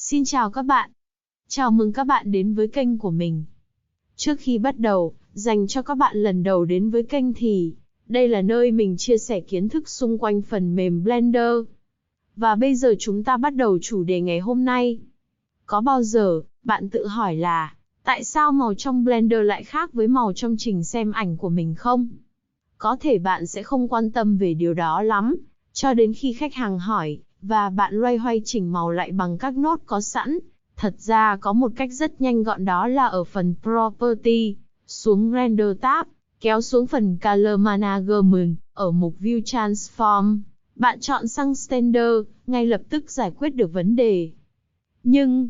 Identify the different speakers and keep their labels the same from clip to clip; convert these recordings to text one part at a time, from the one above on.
Speaker 1: Xin chào các bạn. Chào mừng các bạn đến với kênh của mình. Trước khi bắt đầu, dành cho các bạn lần đầu đến với kênh thì, đây là nơi mình chia sẻ kiến thức xung quanh phần mềm Blender. Và bây giờ chúng ta bắt đầu chủ đề ngày hôm nay. Có bao giờ, bạn tự hỏi là, tại sao màu trong Blender lại khác với màu trong trình xem ảnh của mình không? Có thể bạn sẽ không quan tâm về điều đó lắm, cho đến khi khách hàng hỏi, và bạn loay hoay chỉnh màu lại bằng các nốt có sẵn. Thật ra có một cách rất nhanh gọn, đó là ở phần Property, xuống Render tab, kéo xuống phần Color Management, ở mục View Transform. Bạn chọn sang Standard, ngay lập tức giải quyết được vấn đề. Nhưng,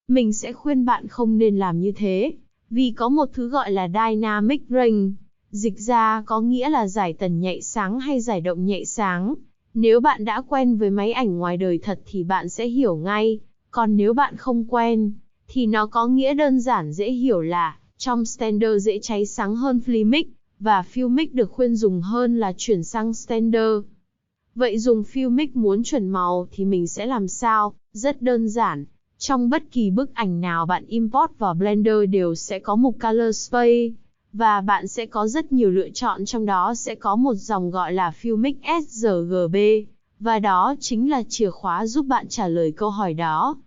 Speaker 1: mình sẽ khuyên bạn không nên làm như thế, vì có một thứ gọi là Dynamic Range. Dịch ra có nghĩa là giải tần nhạy sáng hay giải động nhạy sáng. Nếu bạn đã quen với máy ảnh ngoài đời thật thì bạn sẽ hiểu ngay. Còn nếu bạn không quen, thì nó có nghĩa đơn giản dễ hiểu là, trong Standard dễ cháy sáng hơn Filmic, và Filmic được khuyên dùng hơn là chuyển sang Standard. Vậy dùng Filmic muốn chuẩn màu thì mình sẽ làm sao? Rất đơn giản. Trong bất kỳ bức ảnh nào bạn import vào Blender đều sẽ có mục Color Space, và bạn sẽ có rất nhiều lựa chọn, trong đó sẽ có một dòng gọi là Filmic sRGB, và đó chính là chìa khóa giúp bạn trả lời câu hỏi đó.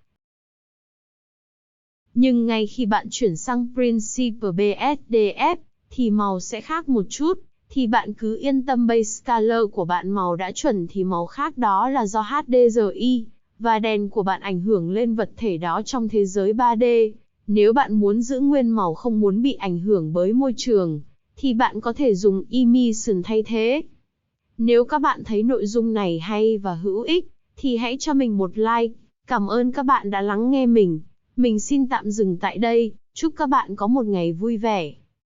Speaker 1: Nhưng ngay khi bạn chuyển sang Principle BSDF, thì màu sẽ khác một chút, thì bạn cứ yên tâm, base color của bạn màu đã chuẩn thì màu khác đó là do HDRI, và đèn của bạn ảnh hưởng lên vật thể đó trong thế giới 3D. Nếu bạn muốn giữ nguyên màu, không muốn bị ảnh hưởng bởi môi trường, thì bạn có thể dùng Emission thay thế. Nếu các bạn thấy nội dung này hay và hữu ích, thì hãy cho mình một like. Cảm ơn các bạn đã lắng nghe mình. Mình xin tạm dừng tại đây. Chúc các bạn có một ngày vui vẻ.